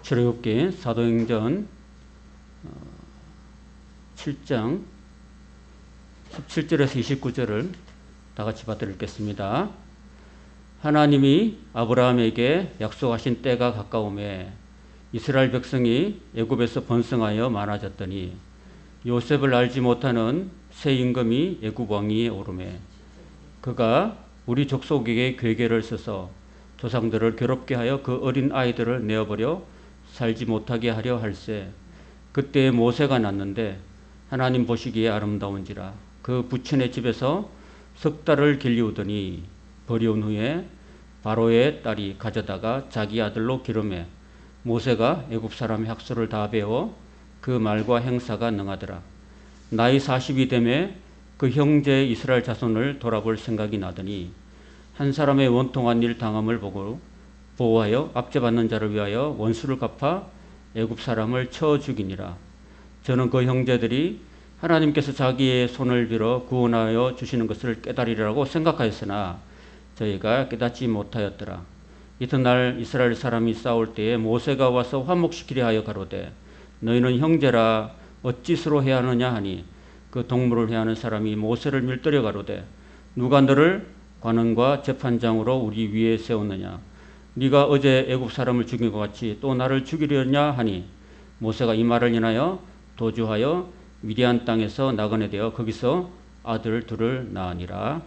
출애굽기 사도행전 7장 17절에서 29절을 다 같이 받들어 읽겠습니다. 하나님이 아브라함에게 약속하신 때가 가까우매 이스라엘 백성이 애굽에서 번성하여 많아졌더니 요셉을 알지 못하는 새 임금이 애굽 왕위에 오르매 그가 우리 족속에게 괴계를 써서 조상들을 괴롭게 하여 그 어린 아이들을 내어버려 살지 못하게 하려 할세. 그때 모세가 났는데 하나님 보시기에 아름다운지라. 그 부친의 집에서 석 달을 길리우더니 버려온 후에 바로의 딸이 가져다가 자기 아들로 기르매 모세가 애굽 사람의 학술을 다 배워 그 말과 행사가 능하더라. 나이 40이 되매 그 형제 이스라엘 자손을 돌아볼 생각이 나더니 한 사람의 원통한 일 당함을 보고 보호하여 압제받는 자를 위하여 원수를 갚아 애굽 사람을 쳐 죽이니라. 저는 그 형제들이 하나님께서 자기의 손을 빌어 구원하여 주시는 것을 깨달으리라고 생각하였으나 저희가 깨닫지 못하였더라. 이튿날 이스라엘 사람이 싸울 때에 모세가 와서 화목시키려 하여 가로되 너희는 형제라 어찌 서로 해하느냐 하니 그 동물을 해하는 사람이 모세를 밀들여 가로되 누가 너를 관원과 재판장으로 우리 위에 세웠느냐 네가 어제 애굽 사람을 죽인 것 같이 또 나를 죽이려냐 하니 모세가 이 말을 인하여 도주하여 미디안 땅에서 나그네 되어 거기서 아들 둘을 낳으니라.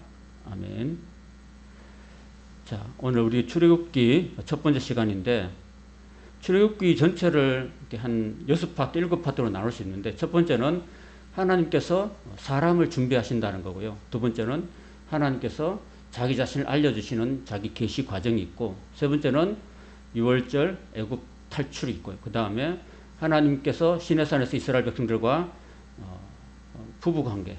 아멘. 자, 오늘 우리 출애굽기 첫 번째 시간인데 출애굽기 전체를 한 6파트, 7파트로 나눌 수 있는데 첫 번째는 하나님께서 사람을 준비하신다는 거고요. 두 번째는 하나님께서 자기 자신을 알려주시는 자기 계시 과정이 있고 세 번째는 유월절 애굽 탈출이 있고요. 그 다음에 하나님께서 시내산에서 이스라엘 백성들과 부부관계,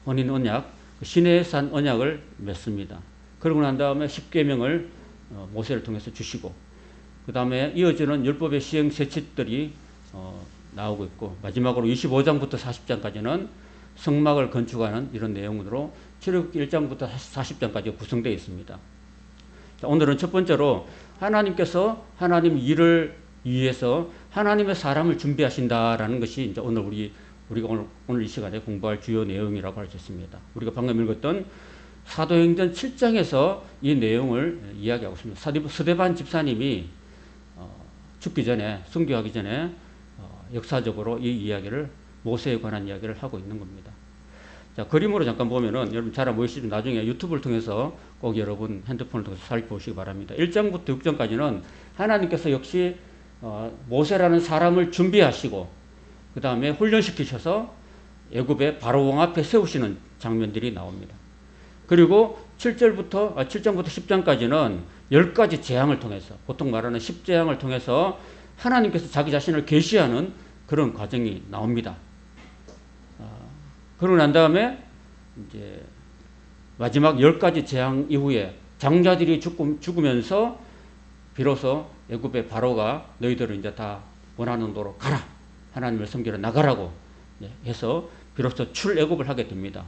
혼인 언약, 시내산 언약을 맺습니다. 그러고 난 다음에 십계명을 모세를 통해서 주시고 그 다음에 이어지는 율법의 시행 세칙들이 나오고 있고 마지막으로 25장부터 40장까지는 성막을 건축하는 이런 내용으로 출애굽기 1장부터 40장까지 구성되어 있습니다. 자, 오늘은 첫 번째로 하나님께서 하나님 일을 위해서 하나님의 사람을 준비하신다라는 것이 이제 우리가 오늘 이 시간에 공부할 주요 내용이라고 할 수 있습니다. 우리가 방금 읽었던 사도행전 7장에서 이 내용을 이야기하고 있습니다. 스데반 집사님이 죽기 전에 순교하기 전에 역사적으로 이 이야기를 모세에 관한 이야기를 하고 있는 겁니다. 자, 그림으로 잠깐 보면은 여러분 잘 보이시죠? 나중에 유튜브를 통해서 꼭 여러분 핸드폰을 통해서 살펴보시기 바랍니다. 1장부터 6장까지는 하나님께서 역시 모세라는 사람을 준비하시고 그 다음에 훈련시키셔서 애굽의 바로 왕 앞에 세우시는 장면들이 나옵니다. 그리고 7장부터 10장까지는 10가지 재앙을 통해서 보통 말하는 10재앙을 통해서 하나님께서 자기 자신을 계시하는 그런 과정이 나옵니다. 그러고 난 다음에 이제 마지막 10가지 재앙 이후에 장자들이 죽으면서 비로소 애굽의 바로가 너희들은 이제 다 원하는 도로 가라. 하나님을 섬기러 나가라고 해서 비로소 출애굽을 하게 됩니다.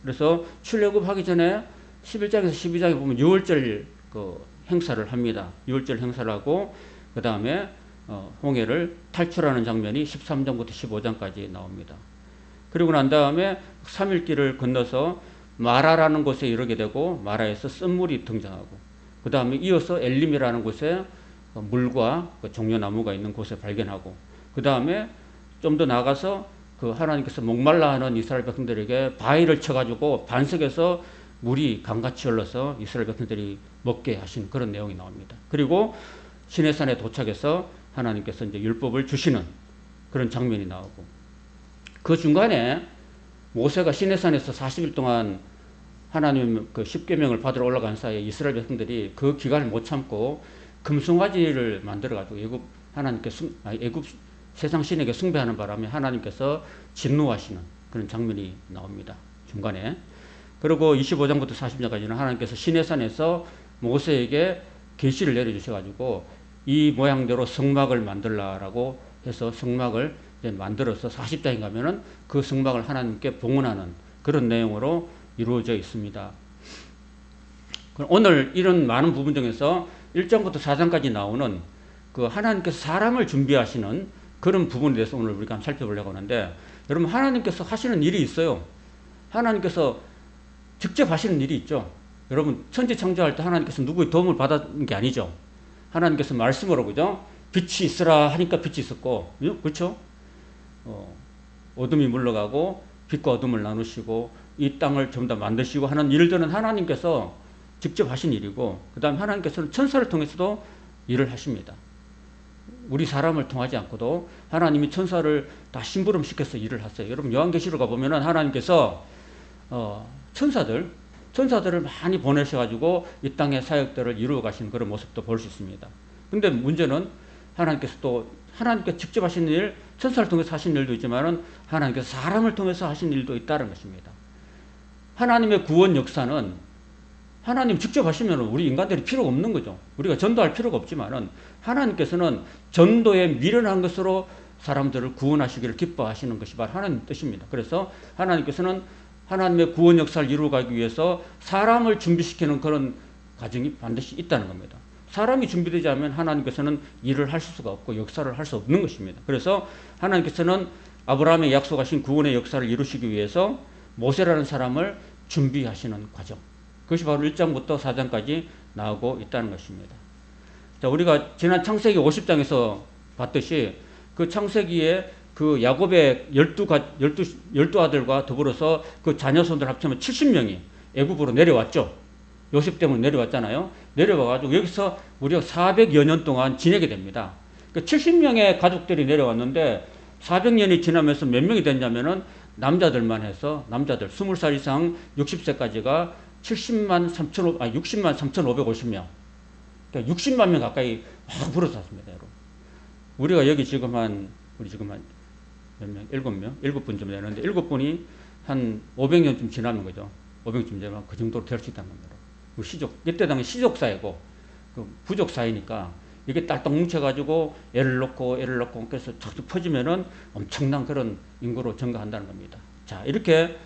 그래서 출애굽하기 전에 11장에서 12장에 보면 유월절 그 행사를 합니다. 유월절 행사를 하고 그 다음에 홍해를 탈출하는 장면이 13장부터 15장까지 나옵니다. 그리고 난 다음에 3일길을 건너서 마라라는 곳에 이르게 되고 마라에서 쓴물이 등장하고 그 다음에 이어서 엘림이라는 곳에 물과 그 종려나무가 있는 곳을 발견하고 그 다음에 좀 더 나가서 그 하나님께서 목말라 하는 이스라엘 백성들에게 바위를 쳐가지고 반석에서 물이 강같이 흘러서 이스라엘 백성들이 먹게 하신 그런 내용이 나옵니다. 그리고 시내산에 도착해서 하나님께서 이제 율법을 주시는 그런 장면이 나오고 그 중간에 모세가 시내산에서 40일 동안 하나님 그 십계명을 받으러 올라간 사이에 이스라엘 백성들이 그 기간을 못 참고 금송아지를 만들어가지고 애굽 세상 신에게 숭배하는 바람에 하나님께서 진노하시는 그런 장면이 나옵니다. 중간에. 그리고 25장부터 40장까지는 하나님께서 시내산에서 모세에게 계시를 내려주셔가지고 이 모양대로 성막을 만들라라고 해서 성막을 만들어서 40장에 가면은 그 성막을 하나님께 봉헌하는 그런 내용으로 이루어져 있습니다. 오늘 이런 많은 부분 중에서 1장부터 4장까지 나오는 그 하나님께서 사람을 준비하시는 그런 부분에 대해서 오늘 우리가 한번 살펴보려고 하는데, 여러분 하나님께서 하시는 일이 있어요. 하나님께서 직접 하시는 일이 있죠. 여러분 천지 창조할 때 하나님께서 누구의 도움을 받은 게 아니죠. 하나님께서 말씀으로, 그죠? 빛이 있으라 하니까 빛이 있었고, 그렇죠? 어둠이 물러가고 빛과 어둠을 나누시고 이 땅을 전부 다 만드시고 하는 일들은 하나님께서 직접 하신 일이고, 그 다음에 하나님께서는 천사를 통해서도 일을 하십니다. 우리 사람을 통하지 않고도 하나님이 천사를 다 심부름시켜서 일을 하세요. 여러분 요한계시록 가보면은 하나님께서 천사들을 많이 보내셔가지고 이 땅의 사역들을 이루어 가시는 그런 모습도 볼 수 있습니다. 근데 문제는 하나님께서 직접 하시는 일, 천사를 통해서 하신 일도 있지만은 하나님께서 사람을 통해서 하신 일도 있다는 것입니다. 하나님의 구원 역사는 하나님 직접 하시면 우리 인간들이 필요가 없는 거죠. 우리가 전도할 필요가 없지만은 하나님께서는 전도에 미련한 것으로 사람들을 구원하시기를 기뻐하시는 것이 바로 하나님 뜻입니다. 그래서 하나님께서는 하나님의 구원 역사를 이루어가기 위해서 사람을 준비시키는 그런 과정이 반드시 있다는 겁니다. 사람이 준비되지 않으면 하나님께서는 일을 하실 수가 없고 역사를 할 수 없는 것입니다. 그래서 하나님께서는 아브라함의 약속하신 구원의 역사를 이루시기 위해서 모세라는 사람을 준비하시는 과정, 그것이 바로 1장부터 4장까지 나오고 있다는 것입니다. 자, 우리가 지난 창세기 50장에서 봤듯이 그 창세기에 그 야곱의 12 아들과 더불어서 그 자녀손들 합치면 70명이 애굽으로 내려왔죠. 요셉 때문에 내려왔잖아요. 내려와가지고 여기서 무려 400여 년 동안 지내게 됩니다. 그 70명의 가족들이 내려왔는데 400년이 지나면서 몇 명이 됐냐면은 남자들만 해서 남자들 20살 이상 60세까지가 60만 3,550명. 그러니까 60만 명 가까이 막 불어났습니다, 여러분. 우리가 여기 지금 한 몇 명? 7명? 7분 좀 되는데 7분이 한 500년쯤 지나는 거죠. 500쯤 되면 그 정도로 될 수 있다는 겁니다. 이때 당시 시족사회고 그 부족사회니까 이게 딸딱 뭉쳐가지고 애를 낳고 그래서 쫙 퍼지면은 엄청난 그런 인구로 증가한다는 겁니다. 자, 이렇게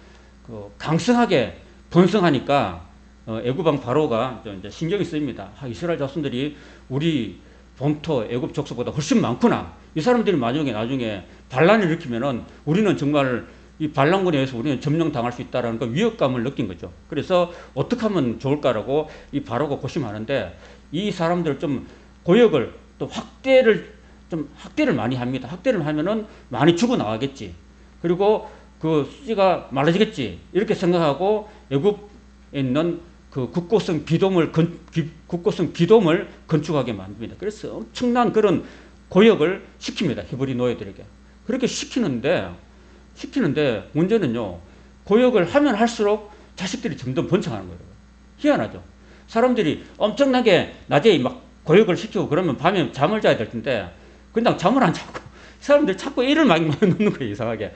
그 강성하게 번성하니까 애굽왕 바로가 이제 신경이 쓰입니다. 이스라엘 자손들이 우리 본토 애굽 족속보다 훨씬 많구나. 이 사람들이 나중에 반란을 일으키면은 우리는 정말 이 반란군에 의해서 우리는 점령당할 수 있다라는 그 위협감을 느낀 거죠. 그래서 어떻게 하면 좋을까라고 이 바로가 고심하는데, 이 사람들 좀 고역을 또 확대를 많이 합니다. 확대를 하면은 많이 죽어 나가겠지. 그리고 그 수지가 많아지겠지. 이렇게 생각하고 애굽에 있는 그 국고성 기돔을 건축하게 만듭니다. 그래서 엄청난 그런 고역을 시킵니다. 히브리 노예들에게. 그렇게 시키는데 문제는요, 고역을 하면 할수록 자식들이 점점 번창하는 거예요. 희한하죠. 사람들이 엄청나게 낮에 막 고역을 시키고 그러면 밤에 잠을 자야 될 텐데 그냥 잠을 안 자고 사람들이 자꾸 일을 많이 넣는 거예요. 이상하게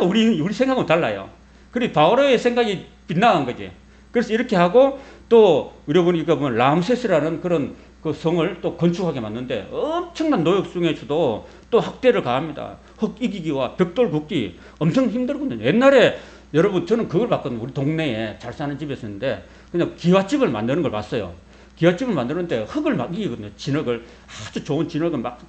우리 생각은 달라요. 그리고 바오로의 생각이 빗나간 거지. 그래서 이렇게 하고 또 여러분이 보면 람세스라는 그런 그 성을 또 건축하게 만드는데 엄청난 노역 중에서도 또 학대를 가합니다. 흙 이기기와 벽돌 굽기 엄청 힘들거든요. 옛날에 여러분 저는 그걸 봤거든요. 우리 동네에 잘 사는 집에서 있는데 그냥 기와집을 만드는 걸 봤어요. 기와집을 만드는데 흙을 막 이기거든요. 진흙을, 아주 좋은 진흙을 막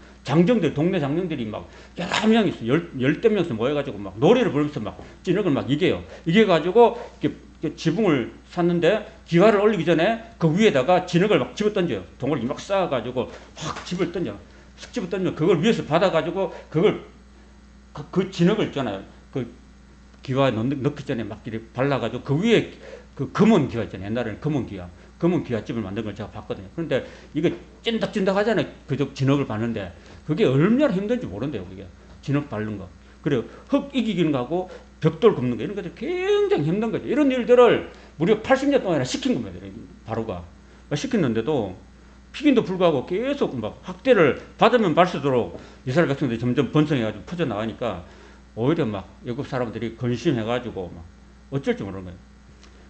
동네 장정들이 막 여러 명이 있어요. 열대 명씩 모여가지고 막 노래를 부르면서 막 진흙을 막 이겨요. 이겨가지고 지붕을 샀는데 기와를 올리기 전에 그 위에다가 진흙을 막 집어 던져요. 동을 막 쌓아가지고 확 집을 던져. 집어 던지면 그걸 위에서 받아가지고 그걸 그 진흙을 있잖아요. 그 기와에 넣기 전에 막 이렇게 발라가지고 그 위에 그 검은 기와 있잖아요. 옛날에는 검은 기와집을 만든 걸 제가 봤거든요. 그런데 이게 찐득찐득 하잖아요. 그저 진흙을 바르는데 그게 얼마나 힘든지 모른대요. 그게 진흙 바르는 거. 그리고 흙 이기기는 거하고 벽돌 굽는 거 이런 것들 굉장히 힘든 거죠. 이런 일들을 무려 80년 동안이나 시킨 겁니다. 바로가 시켰는데도 피긴도 불구하고 계속 막 학대를 받으면 받을수록 이스라엘 백성들이 점점 번성해가지고 퍼져나가니까 오히려 막 애굽 사람들이 근심해가지고 막 어쩔지 모르는 거예요.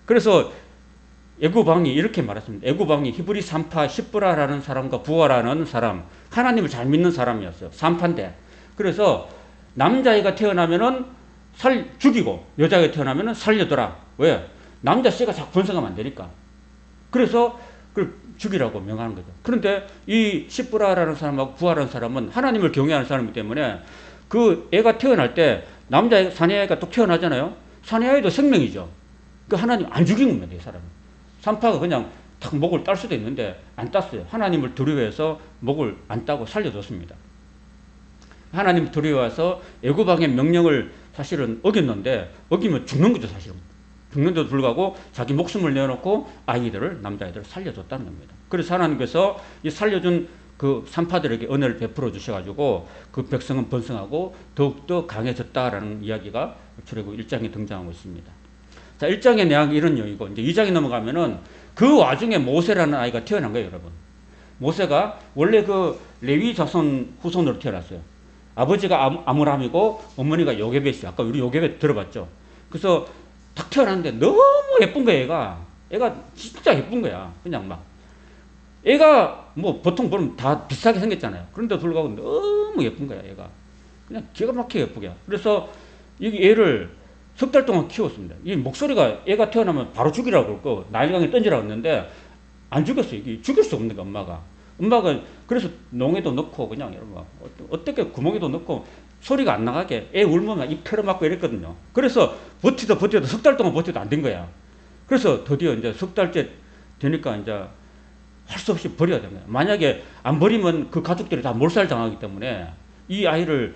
그래서 애굽 왕이 이렇게 말했습니다. 애굽 왕이 히브리 산파 시브라라는 사람과 부하라는 사람, 하나님을 잘 믿는 사람이었어요. 산파인데. 그래서 남자애가 태어나면은 죽이고 여자애가 태어나면은 살려둬라. 왜? 남자 씨가 자꾸 번성하면 안 되니까. 그래서 죽이라고 명하는 거죠. 그런데 이 시브라라는 사람하고 부하라는 사람은 하나님을 경외하는 사람이기 때문에 그 애가 태어날 때 남자 사내아이가 또 태어나잖아요. 사내아이도 생명이죠. 그 하나님 안 죽인 겁니다, 이 사람은. 산파가 그냥 탁 목을 딸 수도 있는데 안 땄어요. 하나님을 두려워해서 목을 안 따고 살려줬습니다. 하나님 두려워해서 애굽왕의 명령을 사실은 어겼는데 어기면 죽는 거죠, 사실은. 죽는데도 불구하고 자기 목숨을 내어놓고 아이들을, 남자아이들을 살려줬다는 겁니다. 그래서 하나님께서 이 살려준 그 산파들에게 은혜를 베풀어 주셔가지고 그 백성은 번성하고 더욱더 강해졌다라는 이야기가 출애굽 1장에 등장하고 있습니다. 자, 1장의 내용이 이런 내용이고, 이제 2장에 넘어가면은 그 와중에 모세라는 아이가 태어난 거예요, 여러분. 모세가 원래 그 레위 자손 후손으로 태어났어요. 아버지가 아므람이고 어머니가 요게벳이에요. 아까 우리 요게벳 들어봤죠? 그래서 딱 태어났는데 너무 예쁜 거야, 애가 진짜 예쁜 거야. 그냥 막. 애가 뭐 보통 보면 다 비슷하게 생겼잖아요. 그런데 불구하고 너무 예쁜 거야, 애가. 그냥 기가 막히게 예쁘게. 그래서 이 애를 석 달 동안 키웠습니다. 이 목소리가 애가 태어나면 바로 죽이라고 그러고 나일강에 던지라고 했는데 안 죽였어요. 이게 죽일 수 없는 거야, 엄마가 그래서 농에도 넣고 그냥 여러분 어떻게 구멍에도 넣고 소리가 안 나가게 애 울면 입 털어맞고 이랬거든요. 그래서 버티도 석 달 동안 버티도 안 된 거야. 그래서 드디어 이제 석 달째 되니까 이제 할 수 없이 버려야 되는 거야. 만약에 안 버리면 그 가족들이 다 몰살당하기 때문에 이 아이를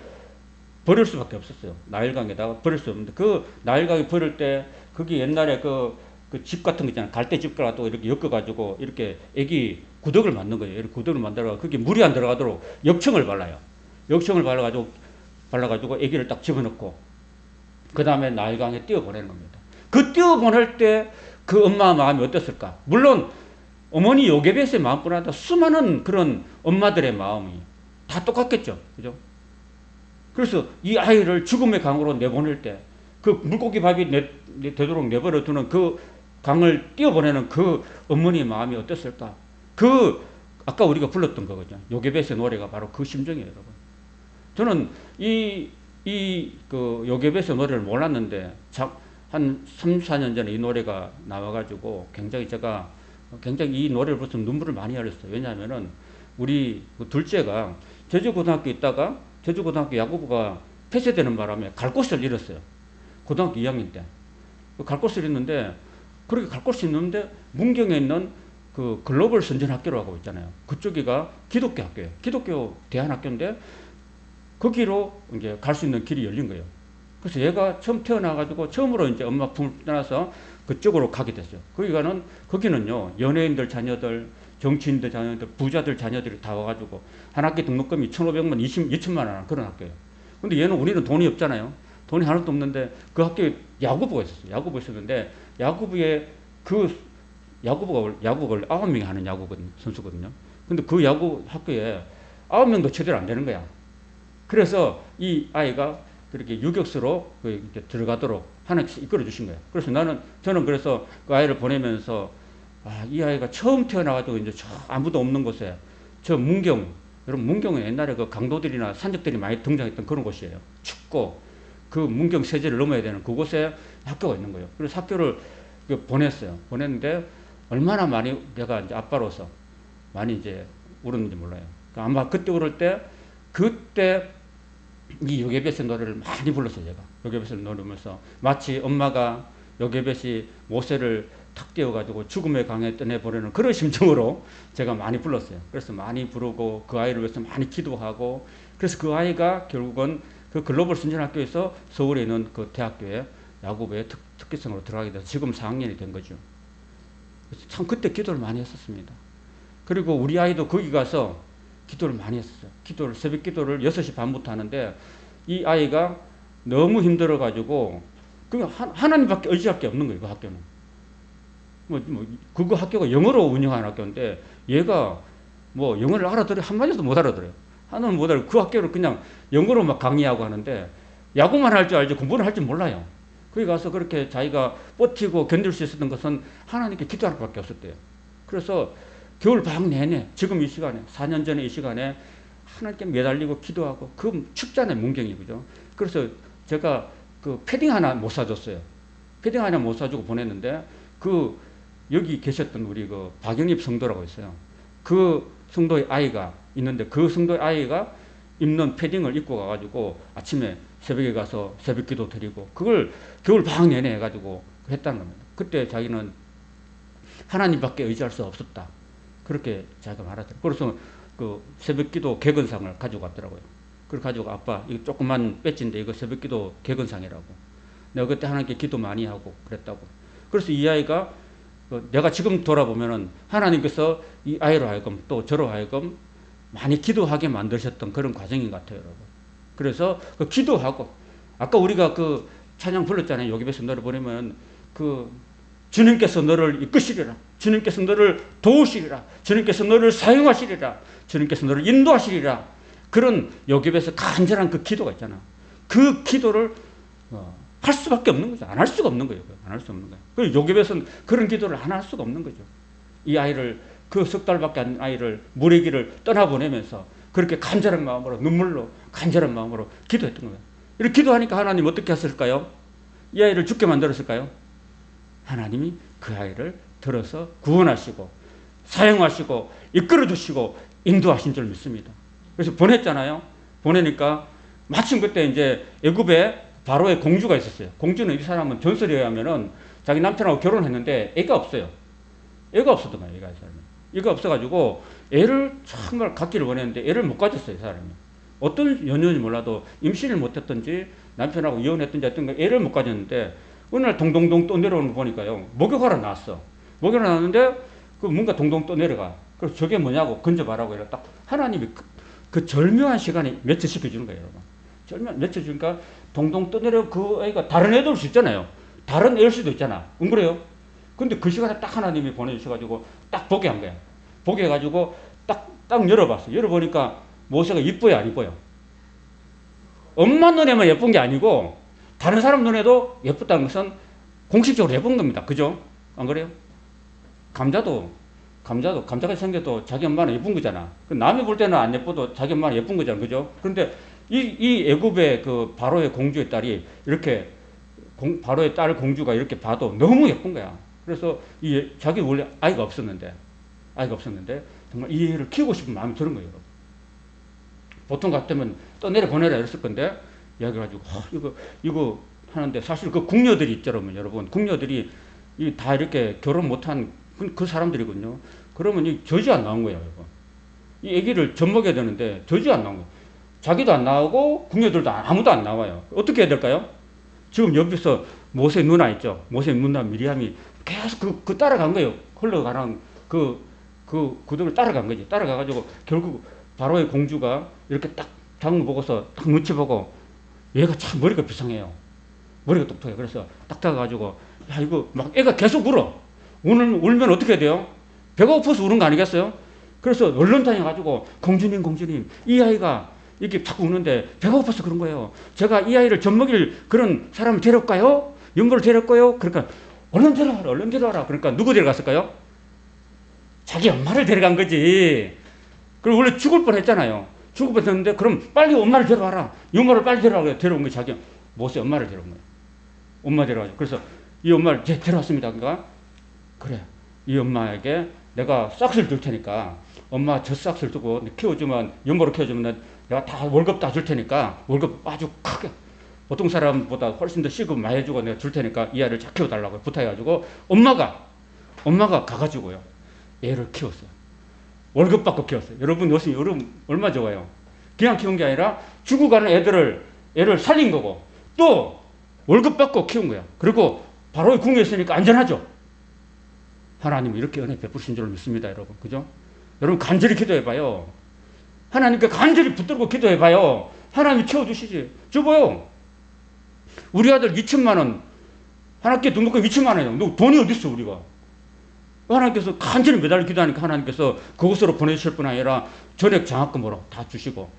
버릴 수밖에 없었어요. 나일강에다가 버릴 수 없는데 그 나일강에 버릴 때 거기 옛날에 그 집 같은 거 있잖아요. 갈대집 가지고 이렇게 엮어가지고 이렇게 애기 구덕을 만든 거예요. 이렇게 구덕을 만들어서 거기 물이 안 들어가도록 역청을 발라요. 역청을 발라가지고 애기를 딱 집어넣고 그 다음에 나일강에 띄워보내는 겁니다. 그 띄워보낼 때 그 엄마 마음이 어땠을까? 물론 어머니 요게벳의 마음뿐 아니라 수많은 그런 엄마들의 마음이 다 똑같겠죠. 그죠? 그래서 이 아이를 죽음의 강으로 내보낼 때 그 물고기 밥이 되도록 내버려 두는 그 강을 띄워보내는 그 어머니의 마음이 어땠을까? 그 아까 우리가 불렀던 거거든요. 요게벳의 노래가 바로 그 심정이에요, 여러분. 저는 그 요게벳의 노래를 몰랐는데 한 3, 4년 전에 이 노래가 나와가지고 굉장히 이 노래를 벌써 눈물을 많이 흘렸어요. 왜냐하면은 우리 둘째가 제주고등학교 있다가 제주고등학교 야구부가 폐쇄되는 바람에 갈 곳을 잃었어요. 고등학교 2학년 때. 갈 곳을 잃는데 그렇게 갈 곳이 있는데 문경에 있는 그 글로벌 선전학교라고 있잖아요. 그쪽이가 기독교 학교예요. 기독교 대안학교인데 거기로 이제 갈 수 있는 길이 열린 거예요. 그래서 얘가 처음 태어나가지고 처음으로 이제 엄마 품을 떠나서 그쪽으로 가게 됐어요. 거기는요, 연예인들 자녀들, 정치인들 자녀들, 부자들 자녀들이 다 와가지고 한 학기 등록금이 1,500만, 2천만 원 그런 학교예요. 근데 우리는 돈이 없잖아요. 돈이 하나도 없는데 그 학교에 야구부가 있었어요. 야구부 있었는데 야구부에 야구부가 9명이 하는 선수거든요. 근데 그 야구 학교에 9명도 제대로 안 되는 거야. 그래서 이 아이가 그렇게 유격수로 들어가도록 하나님께서 이끌어 주신 거예요. 그래서 저는 그래서 그 아이를 보내면서 이 아이가 처음 태어나가지고 이제 아무도 없는 곳에 여러분 문경은 옛날에 그 강도들이나 산적들이 많이 등장했던 그런 곳이에요. 춥고 그 문경 세제를 넘어야 되는 그곳에 학교가 있는 거예요. 그래서 학교를 보냈어요. 보냈는데 얼마나 많이 내가 이제 아빠로서 많이 이제 울었는지 몰라요. 아마 그때 울을 때 그때 이 요게벳의 노래를 많이 불렀어요. 제가 요게벳을 노래하면서 마치 엄마가 요게벳이 모세를 탁 띄워가지고 죽음의 강에 떠내보내는 그런 심정으로 제가 많이 불렀어요. 그래서 많이 부르고 그 아이를 위해서 많이 기도하고 그래서 그 아이가 결국은 그 글로벌 선전학교에서 서울에 있는 그 대학교에 야구부의 특기생으로 들어가게 돼서 지금 4학년이 된 거죠. 그래서 참 그때 기도를 많이 했었습니다. 그리고 우리 아이도 거기 가서 기도를 많이 했었어요. 새벽 기도를 6시 반부터 하는데 이 아이가 너무 힘들어가지고 하나님밖에 의지할 게 없는 거예요. 그 학교는. 그 학교가 영어로 운영하는 학교인데 얘가 뭐 영어를 알아들어요? 한마디도 못 알아들어요. 하나는 못 알아요. 그 학교를 그냥 영어로 막 강의하고 하는데 야구만 할 줄 알지 공부를 할 줄 몰라요. 거기 가서 그렇게 자기가 버티고 견딜 수 있었던 것은 하나님께 기도할 밖에 없었대요. 그래서 겨울 방학 내내 지금 이 시간에 4년 전에 이 시간에 하나님께 매달리고 기도하고 그 춥잖아요. 문경이. 그죠? 그래서 제가 그 패딩 하나 못 사줬어요. 패딩 하나 못 사주고 보냈는데 그 여기 계셨던 우리 그 박영립 성도라고 있어요. 그 성도의 아이가 있는데 그 성도의 아이가 입는 패딩을 입고 가가지고 아침에 새벽에 가서 새벽 기도 드리고 그걸 겨울 방학 내내 해가지고 했다는 겁니다. 그때 자기는 하나님밖에 의지할 수 없었다. 그렇게 자기가 말하더라고요. 그래서 그 새벽 기도 객언상을 가지고 왔더라고요. 그걸 가지고 아빠 이거 조그만 배지인데 이거 새벽 기도 객언상이라고. 내가 그때 하나님께 기도 많이 하고 그랬다고. 그래서 이 아이가 내가 지금 돌아보면은 하나님께서 이 아이로 하여금 또 저로 하여금 많이 기도하게 만드셨던 그런 과정인 것 같아요, 여러분. 그래서 그 기도하고 아까 우리가 그 찬양 불렀잖아요. 여기에서 노래 보내면 그 주님께서 너를 이끄시리라. 주님께서 너를 도우시리라. 주님께서 너를 사용하시리라. 주님께서 너를 인도하시리라. 그런 여기에서 간절한 그 기도가 있잖아. 그 기도를 할 수밖에 없는 거죠. 안 할 수가 없는 거예요. 안 할 수 없는 거예요. 그리고 요괴에서는 그런 기도를 안 할 수가 없는 거죠. 이 아이를 그 석 달밖에 안 아이를 물의 길을 떠나보내면서 그렇게 간절한 마음으로 눈물로 간절한 마음으로 기도했던 거예요. 이렇게 기도하니까 하나님 어떻게 하실까요? 이 아이를 죽게 만들었을까요? 하나님이 그 아이를 들어서 구원하시고 사용하시고 이끌어주시고 인도하신 줄 믿습니다. 그래서 보냈잖아요. 보내니까 마침 그때 이제 애굽에 바로의 공주가 있었어요. 공주는 이 사람은 전설에 의하면은 자기 남편하고 결혼했는데 애가 없어요. 애가 없었더만 애가 애가 없어가지고 애를 정말 갖기를 원했는데 애를 못 가졌어요. 이 사람이. 어떤 연유인지 몰라도 임신을 못했던지 남편하고 이혼했던지 어떤 애를 못 가졌는데 어느 날 동동동 또 내려오는 거 보니까요. 목욕하러 나왔어. 목욕하러 나왔는데 그 뭔가 동동 또 내려가. 그래서 저게 뭐냐고 건져봐라고 이래 딱 하나님이 그 절묘한 시간에 맺혀시켜주는 거예요. 여러분. 절묘한 맺혀주니까 동동 떠내려 그 애가 다른 애도 올 수 있잖아요. 다른 애일 수도 있잖아. 안 그래요? 근데 그 시간에 딱 하나님이 보내주셔가지고 딱 보게 한 거야. 보게 해가지고 딱 열어봤어. 열어보니까 모세가 이뻐요, 안 이뻐요? 엄마 눈에만 예쁜 게 아니고 다른 사람 눈에도 예쁘다는 것은 공식적으로 예쁜 겁니다. 그죠? 안 그래요? 감자가 생겨도 자기 엄마는 예쁜 거잖아. 남이 볼 때는 안 예뻐도 자기 엄마는 예쁜 거잖아. 그죠? 그런데 이 애굽의 그 바로의 공주의 딸이 이렇게 바로의 딸 공주가 이렇게 봐도 너무 예쁜 거야. 그래서 자기 원래 아이가 없었는데 정말 이 애를 키우고 싶은 마음이 드는 거예요. 여러분. 보통 같으면 떠내려 보내라 이랬을 건데 이야기해가지고 이거 하는데 사실 그 궁녀들이 있죠, 여러분. 궁녀들이 다 이렇게 결혼 못한 그 사람들이거든요. 그러면 이 젖이 안 나온 거예요, 여러분. 이 아기를 젖먹여야 되는데 젖이 안 나온 거예요. 자기도 안 나오고 궁녀들도 아무도 안 나와요. 어떻게 해야 될까요? 지금 옆에서 모세 누나 있죠. 모세 누나 미리암이 계속 그 따라간 거예요. 흘러가는 그들을 따라간 거지. 따라가가지고 결국 바로의 공주가 이렇게 딱 장모 보고서 딱 눈치 보고 얘가 참 머리가 비상해요. 머리가 똑똑해. 그래서 딱 다가가지고 야 이거 막 애가 계속 울어. 오늘 울면 어떻게 해야 돼요? 배가 고파서 우는 거 아니겠어요? 그래서 얼른 다녀가지고 공주님 이 아이가 이렇게 자꾸 우는데 배가 고파서 그런 거예요. 제가 이 아이를 젖먹일 그런 사람을 데려올까요? 연보를 데려올까요? 그러니까 얼른 데려와라. 그러니까 누구 데려갔을까요? 자기 엄마를 데려간 거지. 그리고 원래 죽을 뻔했잖아요. 죽을 뻔했는데 그럼 빨리 엄마를 데려와라. 엄마를 빨리 데려온 거예요. 자기 모세 엄마를 데려온 거예요. 엄마 데려와가지고 그래서 이 엄마를 데려왔습니다. 그러니까 그래 이 엄마에게 내가 싹스를 줄 테니까 엄마 저 싹스를 두고 키워주면 연보로 키워주면 내가 다 월급 다 줄 테니까 월급 아주 크게 보통 사람보다 훨씬 더 시급 많이 해주고 내가 줄 테니까 이 아이를 잘 키워달라고 부탁해가지고 엄마가 가가지고요 애를 키웠어요. 월급 받고 키웠어요. 여러분 요즘 얼마 좋아요. 그냥 키운 게 아니라 죽어가는 애를 살린 거고 또 월급 받고 키운 거야. 그리고 바로 궁에 있으니까 안전하죠. 하나님이 이렇게 은혜 베푸신 줄 믿습니다, 여러분. 그죠? 여러분 간절히 기도해봐요. 하나님께 간절히 붙들고 기도해봐요. 하나님이 채워주시지. 저봐요. 우리 아들 2천만 원 한 학기에 등록금 2천만 원이에요. 너 돈이 어디 있어 우리가. 하나님께서 간절히 매달 기도하니까 하나님께서 그곳으로 보내주실 뿐 아니라 전액 장학금으로 다 주시고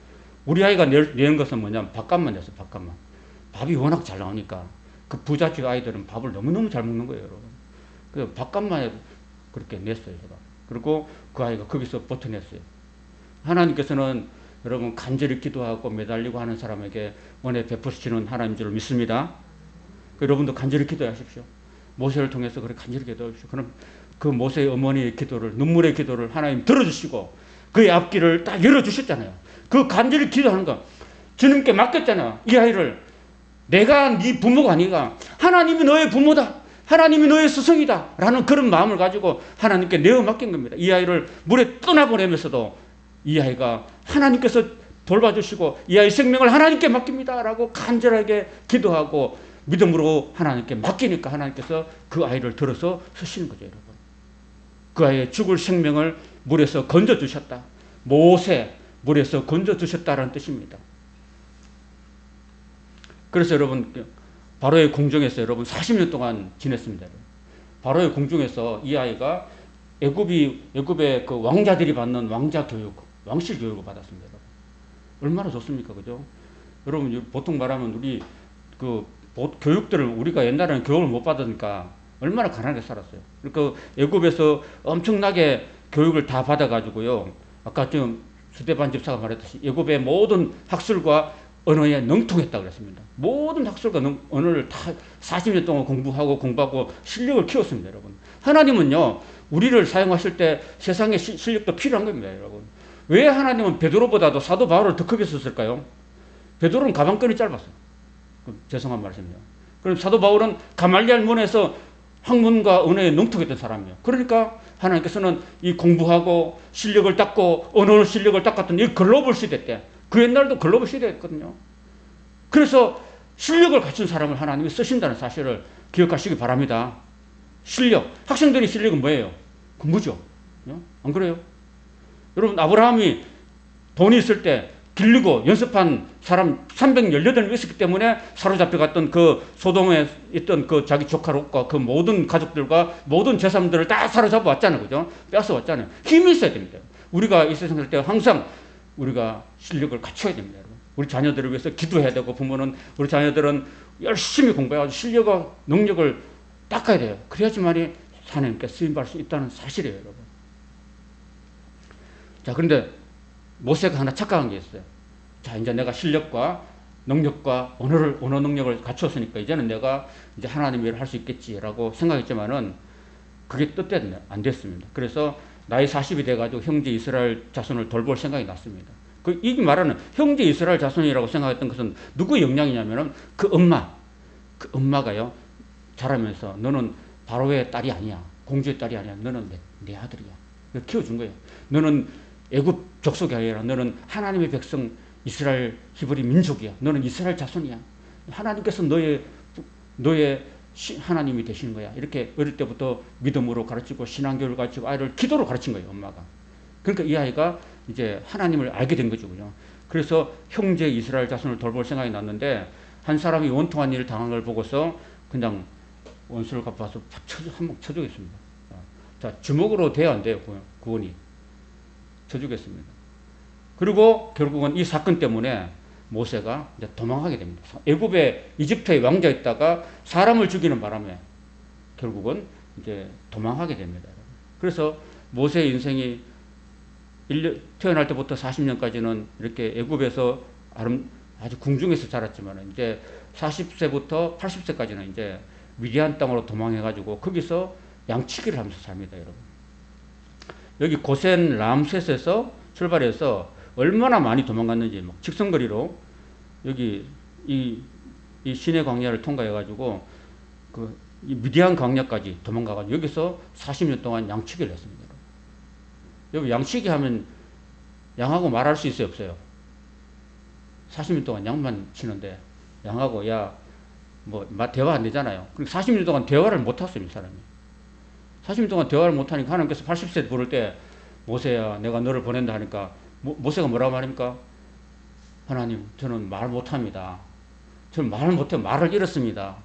우리 아이가 낸 것은 뭐냐면 밥값만 냈어요. 밥값만. 밥이 워낙 잘 나오니까 그 부잣집 아이들은 밥을 너무너무 잘 먹는 거예요, 여러분. 그래서 밥값만 그렇게 냈어요, 제가. 그리고 그 아이가 거기서 버텨냈어요. 하나님께서는 여러분 간절히 기도하고 매달리고 하는 사람에게 은혜 베푸시는 하나님인 줄 믿습니다. 여러분도 간절히 기도하십시오. 모세를 통해서 그렇게 간절히 기도하십시오. 그럼 그 모세의 어머니의 기도를, 눈물의 기도를 하나님 들어주시고 그의 앞길을 딱 열어주셨잖아요. 그 간절히 기도하는 거 주님께 맡겼잖아요. 이 아이를 내가 네 부모가 아니라 하나님이 너의 부모다, 하나님이 너의 스승이다 라는 그런 마음을 가지고 하나님께 내어 맡긴 겁니다. 이 아이를 물에 떠나보내면서도 이 아이가 하나님께서 돌봐주시고 이 아이 생명을 하나님께 맡깁니다 라고 간절하게 기도하고 믿음으로 하나님께 맡기니까 하나님께서 그 아이를 들어서 쓰시는 거죠. 여러분, 그 아이의 죽을 생명을 물에서 건져주셨다. 모세 물에서 건져주셨다라는 뜻입니다. 그래서 여러분, 바로의 궁정에서 여러분 40년 동안 지냈습니다. 바로의 궁정에서 이 아이가 애굽의 그 왕자들이 받는 왕자 교육, 왕실 교육을 받았습니다. 여러분. 얼마나 좋습니까, 그죠? 여러분, 보통 말하면 우리 그 교육들을 우리가 옛날에는 교육을 못 받으니까 얼마나 가난하게 살았어요. 그러니까 애굽에서 엄청나게 교육을 다 받아가지고요. 아까 지금 수대반 집사가 말했듯이 애굽의 모든 학술과 언어에 능통했다고 그랬습니다. 모든 학술과 언어를 다 40년 동안 공부하고 실력을 키웠습니다, 여러분. 하나님은요, 우리를 사용하실 때 세상의 실력도 필요한 겁니다, 여러분. 왜 하나님은 베드로보다도 사도 바울을 더 크게 썼을까요? 베드로는 가방끈이 짧았어요. 죄송한 말씀이요. 그럼 사도 바울은 가말리알 문에서 학문과 언어에 능통했던 사람이에요. 그러니까 하나님께서는 이 공부하고 실력을 닦고 언어 실력을 닦았던 이 글로벌 시대 때, 그 옛날도 글로벌 시대였거든요. 그래서 실력을 갖춘 사람을 하나님이 쓰신다는 사실을 기억하시기 바랍니다. 실력. 학생들의 실력은 뭐예요? 공부죠. 안 그래요? 여러분, 아브라함이 돈이 있을 때 길르고 연습한 사람 318명 있었기 때문에 사로잡혀갔던 그 소돔에 있던 그 자기 조카 롯과 그 모든 가족들과 모든 재산들을 다 사로잡아 왔잖아요. 그죠? 뺏어 왔잖아요. 힘이 있어야 됩니다. 우리가 이 세상 살 때 항상 우리가 실력을 갖춰야 됩니다. 우리 자녀들을 위해서 기도해야 되고, 부모는 우리 자녀들은 열심히 공부해가지고 실력과 능력을 닦아야 돼요. 그래야지만이 하나님께 쓰임받을 수 있다는 사실이에요, 여러분. 자, 그런데 모세가 하나 착각한 게 있어요. 자, 이제 내가 실력과 능력과 언어 능력을 갖췄으니까 이제는 내가 이제 하나님 일을 할 수 있겠지라고 생각했지만은 그게 뜻대로 안 됐습니다. 그래서 나이 40이 돼가지고 형제 이스라엘 자손을 돌볼 생각이 났습니다. 이 말하는 형제 이스라엘 자손이라고 생각했던 것은 누구의 영향이냐면은 그 엄마가요, 자라면서 너는 바로의 딸이 아니야. 공주의 딸이 아니야. 너는 내 아들이야. 키워준 거예요. 너는 애굽 족속이 아니라 너는 하나님의 백성 이스라엘 히브리 민족이야. 너는 이스라엘 자손이야. 하나님께서 너의 하나님이 되시는 거야. 이렇게 어릴 때부터 믿음으로 가르치고 신앙교육을 가르치고 아이를 기도로 가르친 거예요, 엄마가. 그러니까 이 아이가 이제 하나님을 알게 된 거죠. 그래서 형제 이스라엘 자손을 돌볼 생각이 났는데 한 사람이 원통한 일을 당한 걸 보고서 그냥 원수를 갚아서 한번 쳐주겠습니다. 자, 주먹으로 돼야 안 돼요, 구원이. 쳐주겠습니다. 그리고 결국은 이 사건 때문에 모세가 이제 도망하게 됩니다. 애굽에 이집트의 왕자였다가 사람을 죽이는 바람에 결국은 이제 도망하게 됩니다. 그래서 모세의 인생이 태어날 때부터 40년까지는 이렇게 애굽에서 아주 궁중에서 자랐지만 이제 40세부터 80세까지는 이제 미디안 땅으로 도망해가지고 거기서 양치기를 하면서 삽니다, 여러분. 여기 고센 람셋에서 출발해서 얼마나 많이 도망갔는지 막 직선거리로 여기 이 시내 광야를 통과해가지고 이 미디안 광야까지 도망가가지고 여기서 40년 동안 양치기를 했습니다. 여러분, 양치기 하면 양하고 말할 수 있어요, 없어요? 40년 동안 양만 치는데 양하고 대화 안 되잖아요. 그러니까 40년 동안 대화를 못 했어요, 이 사람이. 40년 동안 대화를 못 하니까 하나님께서 80세 부를 때 모세야, 내가 너를 보낸다 하니까 모세가 뭐라고 말합니까? 하나님, 저는 말 못합니다. 저는 말을 못해요. 말을 잃었습니다.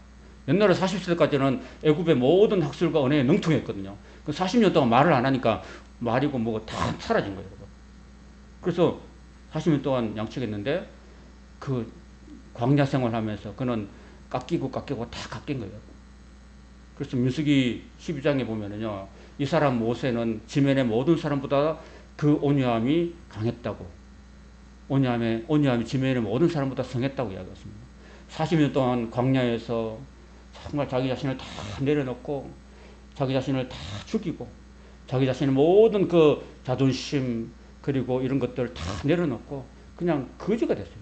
옛날에 40세까지는 애굽의 모든 학술과 언어에 능통했거든요. 40년 동안 말을 안 하니까 말이고 뭐고 다 사라진 거예요. 그래서 40년 동안 양치했는데 그 광야 생활하면서 그는 깎이고 다 깎인 거예요. 그래서 민수기 12장에 보면은요, 이 사람 모세는 지면의 모든 사람보다 그 온유함이 강했다고, 온유함이 지면의 모든 사람보다 성했다고 이야기했습니다. 40년 동안 광야에서 정말 자기 자신을 다 내려놓고 자기 자신을 다 죽이고 자기 자신의 모든 그 자존심 그리고 이런 것들 다 내려놓고 그냥 거지가 됐어요.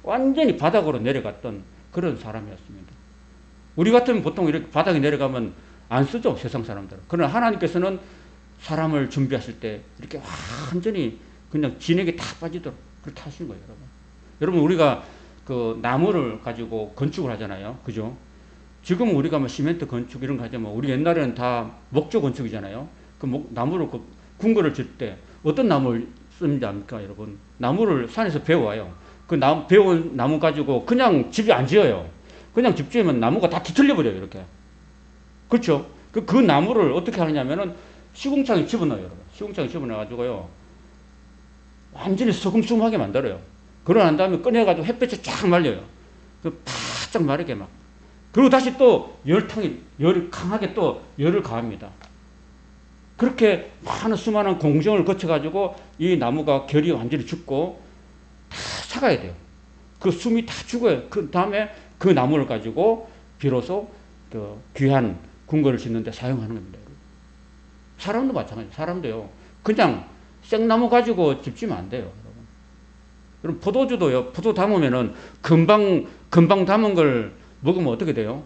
완전히 바닥으로 내려갔던 그런 사람이었습니다. 우리 같으면 보통 이렇게 바닥에 내려가면 안 쓰죠, 세상 사람들은. 그러나 하나님께서는 사람을 준비하실 때 이렇게 완전히 그냥 진액이 다 빠지도록 그렇게 하시는 거예요, 여러분. 여러분, 우리가 그 나무를 가지고 건축을 하잖아요. 그죠? 지금 우리가 뭐 시멘트 건축 이런 거 하지만 우리 옛날에는 다 목조 건축이잖아요. 그 나무를 궁궐을 질 때 어떤 나무를 씁니까, 여러분? 나무를 산에서 베어와요. 그 베어온 나무 가지고 그냥 집이 안 지어요. 그냥 집 지으면 나무가 다 뒤틀려 버려요, 이렇게. 그렇죠? 그 나무를 어떻게 하느냐면은 시궁창에 집어넣어요, 여러분. 시궁창에 집어넣어가지고요. 완전히 서금수금하게 만들어요. 그러고 난 다음에 꺼내가지고 햇볕에 쫙 말려요. 바짝 마르게 막. 그리고 다시 또 열을 강하게 또 열을 가합니다. 그렇게 많은 수많은 공정을 거쳐가지고 이 나무가 결이 완전히 죽고 다 사가야 돼요. 그 숨이 다 죽어요. 그 다음에 그 나무를 가지고 비로소 그 귀한 궁궐을 짓는데 사용하는 겁니다. 사람도 마찬가지예요. 사람도요. 그냥 생나무 가지고 집 지면 안 돼요. 여러분, 포도주도요. 포도 담으면은 금방 담은 걸 먹으면 어떻게 돼요?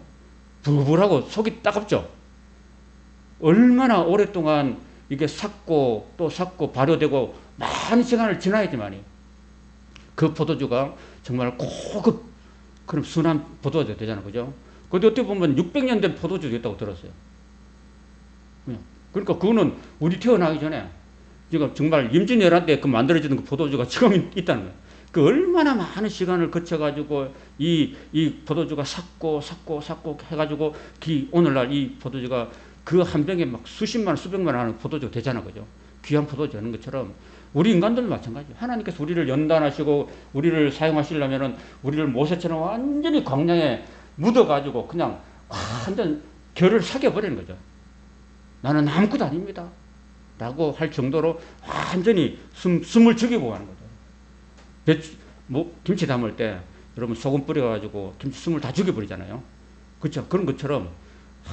불불하고 속이 따갑죠. 얼마나 오랫동안 이게 삭고 또 삭고 발효되고 많은 시간을 지나야지만이 그 포도주가 정말 고급 그런 순한 포도주가 되잖아요. 그죠? 근데 어떻게 보면 600년 된 포도주도 있다고 들었어요. 그러니까 그거는 우리 태어나기 전에 지금 정말 임진왜란 때 그 만들어지는 그 포도주가 지금 있다는 거예요. 그 얼마나 많은 시간을 거쳐가지고 이 포도주가 삭고 해가지고 오늘날 이 포도주가 그 한 병에 막 수십만 원, 수백만 원 하는 포도주가 되잖아. 그죠? 귀한 포도주 하는 것처럼 우리 인간들도 마찬가지예요. 하나님께서 우리를 연단하시고 우리를 사용하시려면은 우리를 모세처럼 완전히 광야에 묻어가지고 그냥 완전 결을 사겨버리는 거죠. 나는 아무것도 아닙니다. 라고 할 정도로 완전히 숨을 죽이고 가는 거죠. 김치 담을 때 여러분 소금 뿌려가지고 김치 숨을 다 죽여버리잖아요. 그렇죠? 그런 것처럼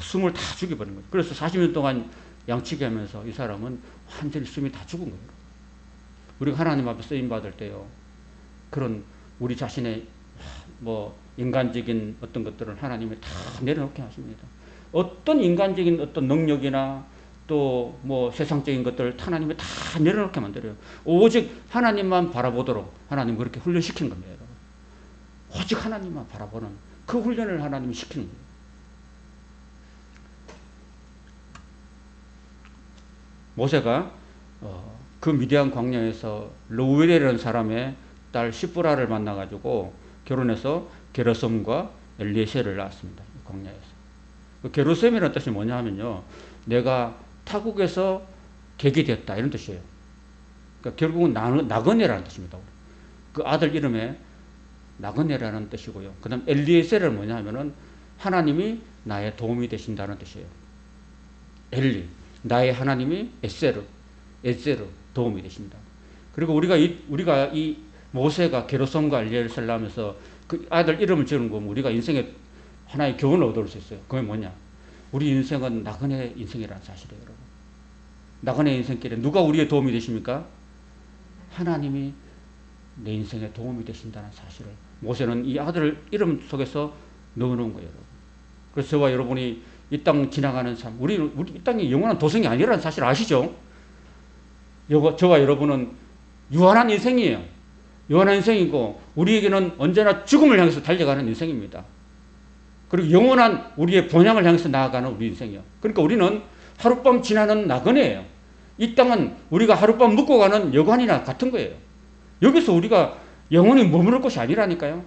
숨을 다 죽여버리는 거죠. 그래서 40년 동안 양치기 하면서 이 사람은 완전히 숨이 다 죽은 거예요. 우리가 하나님 앞에 쓰임받을 때요. 그런 우리 자신의 인간적인 어떤 것들을 하나님이 다 내려놓게 하십니다. 어떤 인간적인 어떤 능력이나 또 세상적인 것들을 하나님이 다 내려놓게 만들어요. 오직 하나님만 바라보도록 하나님 그렇게 훈련시킨 겁니다. 여러분. 오직 하나님만 바라보는 그 훈련을 하나님이 시키는 거예요. 모세가 그 미디안 광야에서 르우엘이라는 사람의 딸 시브라를 만나가지고 결혼해서 게르솜과 엘리에셀을 낳았습니다. 광야에서. 게르솜이라는 뜻이 뭐냐 하면요. 내가 타국에서 객이 되었다 이런 뜻이에요. 그러니까 결국은 나그네라는 뜻입니다. 그 아들 이름에 나그네라는 뜻이고요. 그 다음 엘리에셀은 뭐냐 하면은 하나님이 나의 도움이 되신다는 뜻이에요. 엘리. 나의 하나님이 에세르 도움이 되십니다. 그리고 우리가 이 모세가 게르솜과 엘리에셀을 낳으면서 그 아들 이름을 지은 거면 우리가 인생에 하나의 교훈을 얻을 수 있어요. 그게 뭐냐? 우리 인생은 나그네 인생이라는 사실이에요, 여러분. 나그네 인생길에 누가 우리의 도움이 되십니까? 하나님이 내 인생에 도움이 되신다는 사실을 모세는 이 아들 이름 속에서 넣어놓은 거예요, 여러분. 그래서 저와 여러분이 이 땅 지나가는 삶, 우리 이 땅이 영원한 도성이 아니라는 사실 아시죠? 저와 여러분은 유한한 인생이에요. 유한한 인생이고 우리에게는 언제나 죽음을 향해서 달려가는 인생입니다. 그리고 영원한 우리의 본향을 향해서 나아가는 우리 인생이에요. 그러니까 우리는 하룻밤 지나는 나그네예요. 이 땅은 우리가 하룻밤 묵고 가는 여관이나 같은 거예요. 여기서 우리가 영원히 머무를 것이 아니라니까요.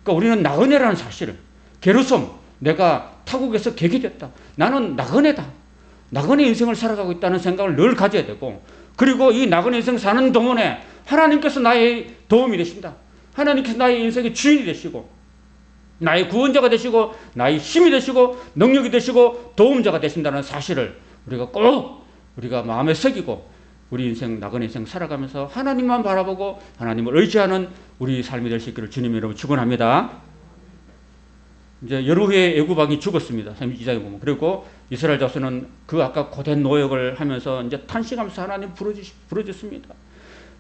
그러니까 우리는 나그네라는 사실을, 게르솜, 내가 타국에서 객이 됐다. 나는 나그네다. 나그네 인생을 살아가고 있다는 생각을 늘 가져야 되고, 그리고 이 나그네 인생 사는 동안에 하나님께서 나의 도움이 되신다. 하나님께서 나의 인생의 주인이 되시고 나의 구원자가 되시고 나의 힘이 되시고 능력이 되시고 도움자가 되신다는 사실을 우리가 마음에 새기고 우리 인생 나그네 인생 살아가면서 하나님만 바라보고 하나님을 의지하는 우리 삶이 될 수 있기를 주님 여러분 축원합니다. 이제 여러 해의 애굽 왕이 죽었습니다. 32장에 보면. 그리고 이스라엘 자손은 그 아까 고된 노역을 하면서 이제 탄식하면서 하나님 부르짖습니다.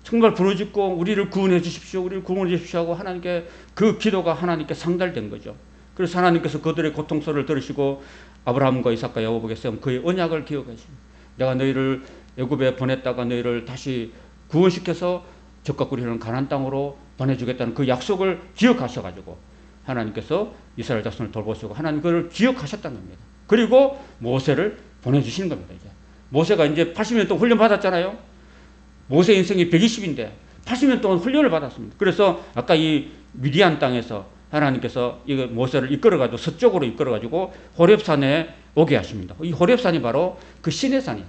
정말 부르짖고 우리를 구원해 주십시오. 우리를 구원해 주십시오 하고 하나님께 그 기도가 하나님께 상달된 거죠. 그래서 하나님께서 그들의 고통소리를 들으시고 아브라함과 이삭과 야곱에게 세운 그의 언약을 기억하십니다. 내가 너희를 애굽에 보냈다가 너희를 다시 구원시켜서 적과 꿀이 가나안 땅으로 보내주겠다는 그 약속을 기억하셔가지고 하나님께서 이스라엘 자손을 돌보시고 하나님 그를 기억하셨다는 겁니다. 그리고 모세를 보내주시는 겁니다. 이제 모세가 이제 80년 동안 훈련 받았잖아요. 모세 인생이 120인데 80년 동안 훈련을 받았습니다. 그래서 아까 이 미디안 땅에서 하나님께서 이 모세를 이끌어가지고 서쪽으로 이끌어가지고 호렙산에 오게 하십니다. 이 호렙산이 바로 그 시내산이에요.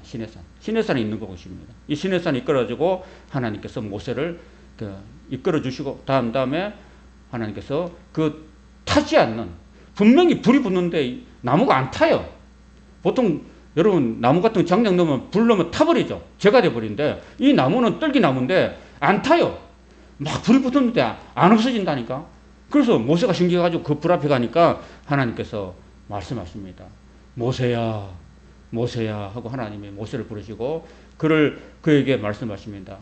시내산에 있는 곳입니다. 이 시내산에 이끌어가지고 하나님께서 모세를 이끌어주시고 다음에 하나님께서 그 타지 않는 분명히 불이 붙는데 나무가 안 타요. 보통 여러분 나무 같은 거 장작 넣으면 불 넣으면 타버리죠. 재가 돼버리는데 이 나무는 떨기나무인데 안 타요. 막 불이 붙었는데 안 없어진다니까. 그래서 모세가 신기해가지고 그 불 앞에 가니까 하나님께서 말씀하십니다. 모세야 모세야 하고 하나님이 모세를 부르시고 그에게 말씀하십니다.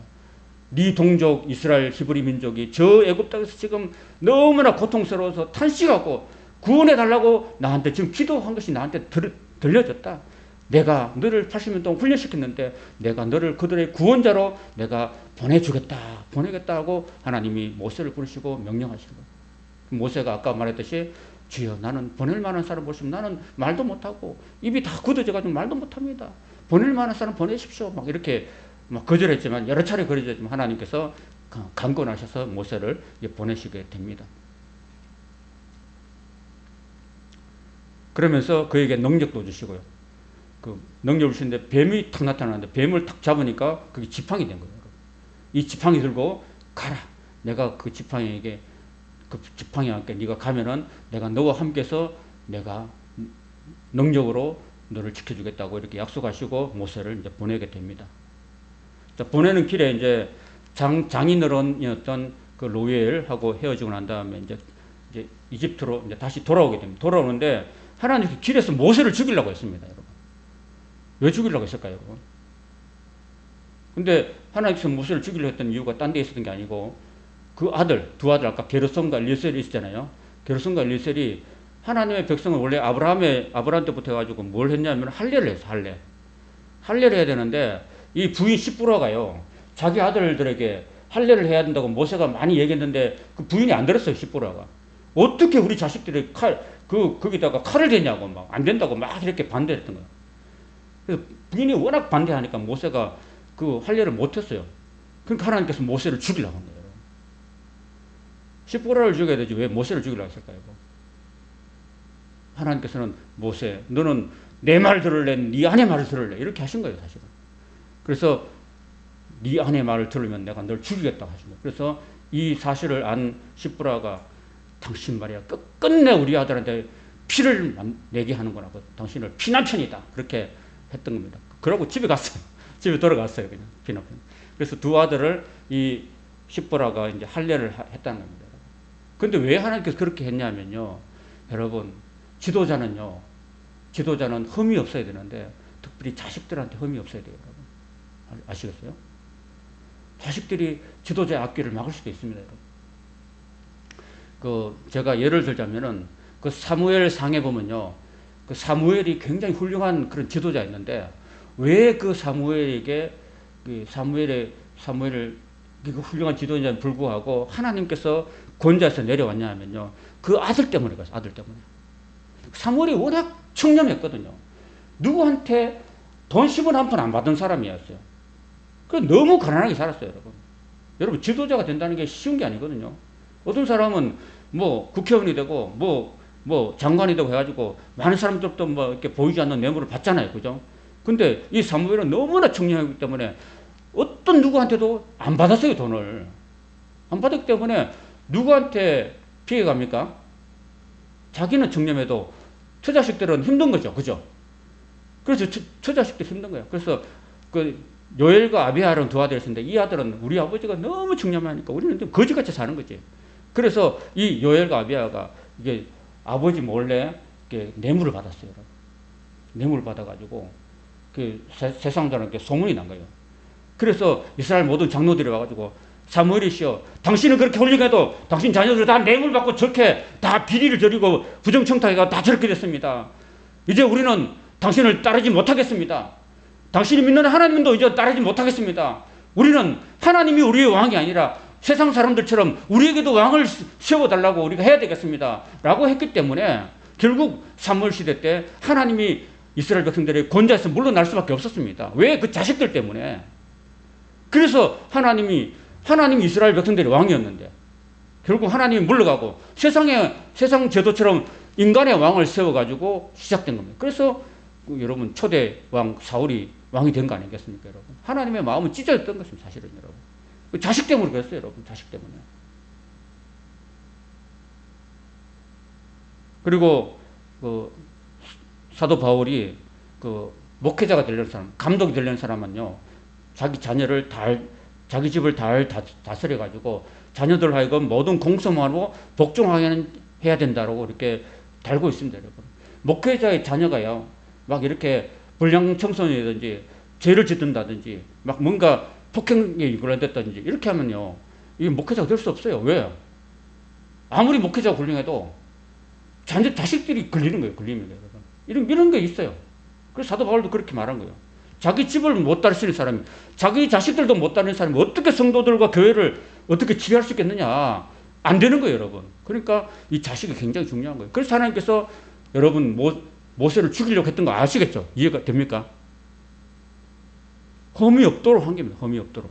네 동족 이스라엘 히브리 민족이 저 애굽 땅에서 지금 너무나 고통스러워서 탄식하고 구원해달라고 나한테 지금 기도한 것이 나한테 들려졌다. 내가 너를 80년 동안 훈련시켰는데 내가 너를 그들의 구원자로 내가 보내겠다 하고 하나님이 모세를 부르시고 명령하시는 거예요. 모세가 아까 말했듯이 주여 나는 보낼 만한 사람 보시면 나는 말도 못하고 입이 다 굳어져가지고 말도 못합니다. 보낼 만한 사람 보내십시오. 막 이렇게 막 거절했지만 여러 차례 거절했지만 하나님께서 강권하셔서 모세를 보내시게 됩니다. 그러면서 그에게 능력도 주시고요. 그 능력을 주시는데 뱀이 탁 나타나는데 뱀을 탁 잡으니까 그게 지팡이 된 거예요. 이 지팡이 들고 가라. 내가 그 지팡이에게 그 지팡이와 함께 네가 가면은 내가 너와 함께서 내가 능력으로 너를 지켜주겠다고 이렇게 약속하시고 모세를 이제 보내게 됩니다. 자, 보내는 길에 이제 장인어른이었던 그 로엘하고 헤어지고 난 다음에 이제 이집트로 이제 다시 돌아오게 됩니다. 돌아오는데 하나님께서 길에서 모세를 죽이려고 했습니다, 여러분. 왜 죽이려고 했을까요, 여러분? 근데 하나님께서 모세를 죽이려고 했던 이유가 딴 데 있었던 게 아니고 그 두 아들 아까 게르솜과 엘리에셀이 있었잖아요. 게르솜과 엘리에셀이 하나님의 백성은 원래 아브라함 때부터 해가지고 뭘 했냐면 할례를 했어. 할례를 해야 되는데 이 부인 시부라가요 자기 아들들에게 할례를 해야 된다고 모세가 많이 얘기했는데 그 부인이 안 들었어요. 시부라가 어떻게 우리 자식들이 거기다가 칼을 대냐고 막 안 된다고 막 이렇게 반대했던 거예요. 그래서 부인이 워낙 반대하니까 모세가 그 할례를 못했어요. 그러니까 하나님께서 모세를 죽이려고 한 거예요. 시부라를 죽여야 되지 왜 모세를 죽이려고 했을까요? 하나님께서는 모세 너는 내 말 들을래 네 아내 말을 들을래 이렇게 하신 거예요, 사실은. 그래서 네 아내 말을 들으면 내가 널 죽이겠다고 하신 거예요. 그래서 이 사실을 안 시부라가 당신 말이야 끝끝내 우리 아들한테 피를 내게 하는구나. 당신을 피난편이다. 그렇게 했던 겁니다. 그러고 집에 갔어요. 집에 돌아갔어요. 그냥 피난편. 그래서 두 아들을 이 시부라가 이제 할례를 했다는 겁니다. 근데 왜 하나님께서 그렇게 했냐면요. 여러분, 지도자는 흠이 없어야 되는데, 특별히 자식들한테 흠이 없어야 돼요, 여러분. 아시겠어요? 자식들이 지도자의 앞길을 막을 수도 있습니다, 여러분. 제가 예를 들자면은, 그 사무엘 상에 보면요. 그 사무엘이 굉장히 훌륭한 그런 지도자였는데, 왜 그 사무엘에게, 사무엘을 훌륭한 지도자에 불구하고 하나님께서 권좌에서 내려왔냐 하면요. 그 아들 때문에 갔어요. 아들 때문에. 사무엘이 워낙 청렴했거든요. 누구한테 돈 10원 한 푼 안 받은 사람이었어요. 너무 가난하게 살았어요, 여러분. 여러분, 지도자가 된다는 게 쉬운 게 아니거든요. 어떤 사람은 뭐 국회의원이 되고 뭐 장관이 되고 해가지고 많은 사람들도 뭐 이렇게 보이지 않는 뇌물을 받잖아요. 그죠? 근데 이 사무엘은 너무나 청렴하기 때문에 어떤 누구한테도 안 받았어요, 돈을. 안 받았기 때문에 누구한테 피해갑니까? 자기는 청렴해도 처자식들은 힘든 거죠. 그죠? 그래서 처자식들 힘든 거예요. 그래서 그 요엘과 아비아는 두 아들이 있었는데 이 아들은 우리 아버지가 너무 청렴하니까 우리는 좀 거지같이 사는 거지. 그래서 이 요엘과 아비아가 이게 아버지 몰래 뇌물을 받았어요. 뇌물을 받아가지고 그 세상 사람께 소문이 난 거예요. 그래서 이스라엘 모든 장로들이 와가지고 사무엘이시여, 당신은 그렇게 훌륭해도 당신 자녀들 다 뇌물 받고 저렇게 다 비리를 저리고 부정청탁해가 다 저렇게 됐습니다. 이제 우리는 당신을 따르지 못하겠습니다. 당신이 믿는 하나님도 이제 따르지 못하겠습니다. 우리는 하나님이 우리의 왕이 아니라 세상 사람들처럼 우리에게도 왕을 세워달라고 우리가 해야 되겠습니다. 라고 했기 때문에 결국 사무엘 시대 때 하나님이 이스라엘 백성들의 권좌에서 물러날 수밖에 없었습니다. 왜? 그 자식들 때문에. 그래서 하나님이 이스라엘 백성들의 왕이었는데 결국 하나님이 물러가고 세상 제도처럼 인간의 왕을 세워가지고 시작된 겁니다. 그래서 여러분 초대 왕 사울이 왕이 된 거 아니겠습니까, 여러분? 하나님의 마음은 찢어졌던 것입니다, 사실은 여러분. 자식 때문에 그랬어요, 여러분. 자식 때문에. 그리고 그 사도 바울이 그 목회자가 되려는 사람, 감독이 되려는 사람은요, 자기 자녀를 자기 집을 다스려 가지고 자녀들 하여금 모든 공성하고 복종하게 해야 된다라고 이렇게 달고 있습니다, 여러분. 목회자의 자녀가요, 막 이렇게 불량 청소년이든지 죄를 짓는다든지 막 뭔가 폭행에 이끌어냈다든지 이렇게 하면요, 이게 목회자가 될 수 없어요. 왜? 아무리 목회자가 훌륭해도 자식들이 걸리는 거예요. 걸립니다, 여러분. 이런 게 있어요. 그래서 사도 바울도 그렇게 말한 거예요. 자기 집을 못 다스리는 사람이, 자기 자식들도 못 다스리는 사람이 어떻게 성도들과 교회를 어떻게 지휘할 수 있겠느냐. 안 되는 거예요, 여러분. 그러니까 이 자식이 굉장히 중요한 거예요. 그래서 하나님께서 여러분 모세를 죽이려고 했던 거 아시겠죠? 이해가 됩니까? 흠이 없도록 한 겁니다. 흠이 없도록.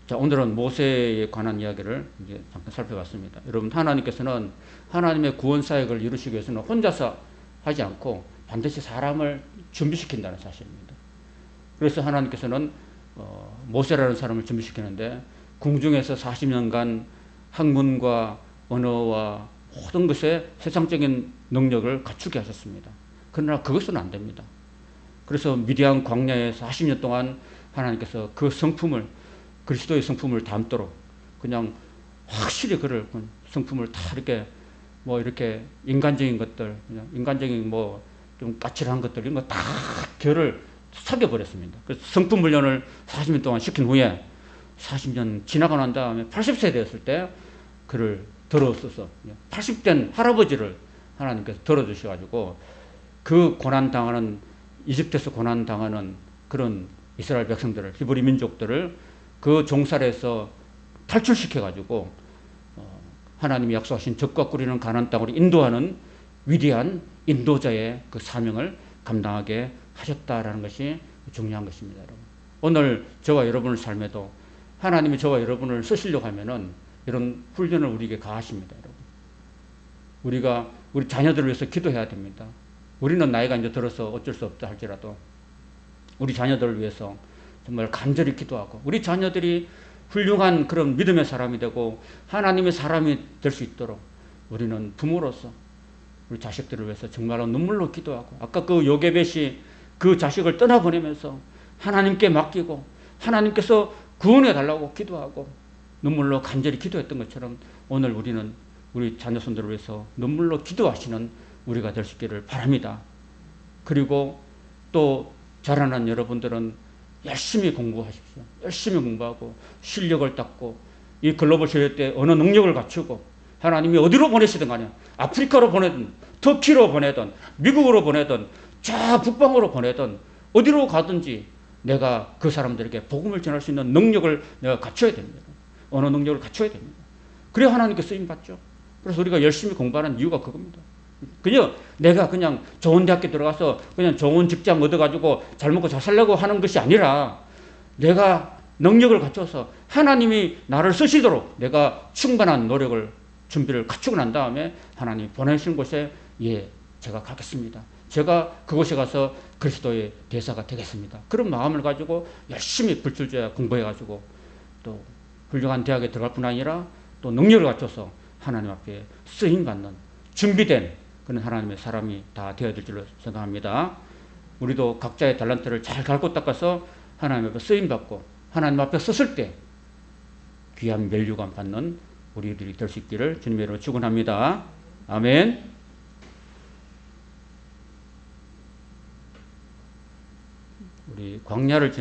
자, 오늘은 모세에 관한 이야기를 이제 잠깐 살펴봤습니다. 여러분, 하나님께서는 하나님의 구원 사역을 이루시기 위해서는 혼자서 하지 않고 반드시 사람을 준비시킨다는 사실입니다. 그래서 하나님께서는 모세라는 사람을 준비시키는데 궁중에서 40년간 학문과 언어와 모든 것에 세상적인 능력을 갖추게 하셨습니다. 그러나 그것은 안 됩니다. 그래서 미디안 광야에 40년 동안 하나님께서 그 성품을, 그리스도의 성품을 담도록 그냥 확실히 그를 성품을 다 이렇게 인간적인 것들, 그냥 인간적인 좀 까칠한 것들 이런 거 다 결을 삭여버렸습니다. 그래서 성품 훈련을 40년 동안 시킨 후에 40년 지나고 난 다음에 80세 되었을 때 그를 들어서서 80된 할아버지를 하나님께서 들어주셔가지고 그 고난당하는, 이집트에서 고난당하는 그런 이스라엘 백성들을, 히브리 민족들을 그 종살에서 탈출시켜가지고 하나님이 약속하신 적과 꿀이는 가나안 땅으로 인도하는 위대한 인도자의 그 사명을 감당하게 하셨다라는 것이 중요한 것입니다, 여러분. 오늘 저와 여러분의 삶에도 하나님이 저와 여러분을 쓰시려고 하면은 이런 훈련을 우리에게 가하십니다, 여러분. 우리가 우리 자녀들을 위해서 기도해야 됩니다. 우리는 나이가 이제 들어서 어쩔 수 없다 할지라도 우리 자녀들을 위해서 정말 간절히 기도하고 우리 자녀들이 훌륭한 그런 믿음의 사람이 되고 하나님의 사람이 될 수 있도록 우리는 부모로서 우리 자식들을 위해서 정말로 눈물로 기도하고, 아까 그 요게벳이 그 자식을 떠나보내면서 하나님께 맡기고 하나님께서 구원해 달라고 기도하고 눈물로 간절히 기도했던 것처럼 오늘 우리는 우리 자녀손들을 위해서 눈물로 기도하시는 우리가 될 수 있기를 바랍니다. 그리고 또 자라난 여러분들은 열심히 공부하십시오. 열심히 공부하고 실력을 닦고 이 글로벌 시대 때 언어 능력을 갖추고 하나님이 어디로 보내시든 간에 아프리카로 보내든 터키로 보내든 미국으로 보내든 저 북방으로 보내든 어디로 가든지 내가 그 사람들에게 복음을 전할 수 있는 능력을 내가 갖춰야 됩니다. 언어 능력을 갖춰야 됩니다. 그래야 하나님께 쓰임받죠. 그래서 우리가 열심히 공부하는 이유가 그겁니다. 내가 그냥 좋은 대학교 들어가서 그냥 좋은 직장 얻어가지고 잘 먹고 잘 살려고 하는 것이 아니라 내가 능력을 갖춰서 하나님이 나를 쓰시도록 내가 충분한 노력을, 준비를 갖추고 난 다음에 하나님이 보내신 곳에 제가 가겠습니다. 제가 그곳에 가서 그리스도의 대사가 되겠습니다. 그런 마음을 가지고 열심히 불출주야 공부해가지고 또 훌륭한 대학에 들어갈 뿐 아니라 또 능력을 갖춰서 하나님 앞에 쓰임받는 준비된 그런 하나님의 사람이 다 되어야 될 줄로 생각합니다. 우리도 각자의 달란트를 잘 갈고 닦아서 하나님 앞에 쓰임받고 하나님 앞에 썼을 때 귀한 멸류관 받는 우리들이 될 수 있기를 주님의 이름으로 축원합니다. 아멘. 우리 광야를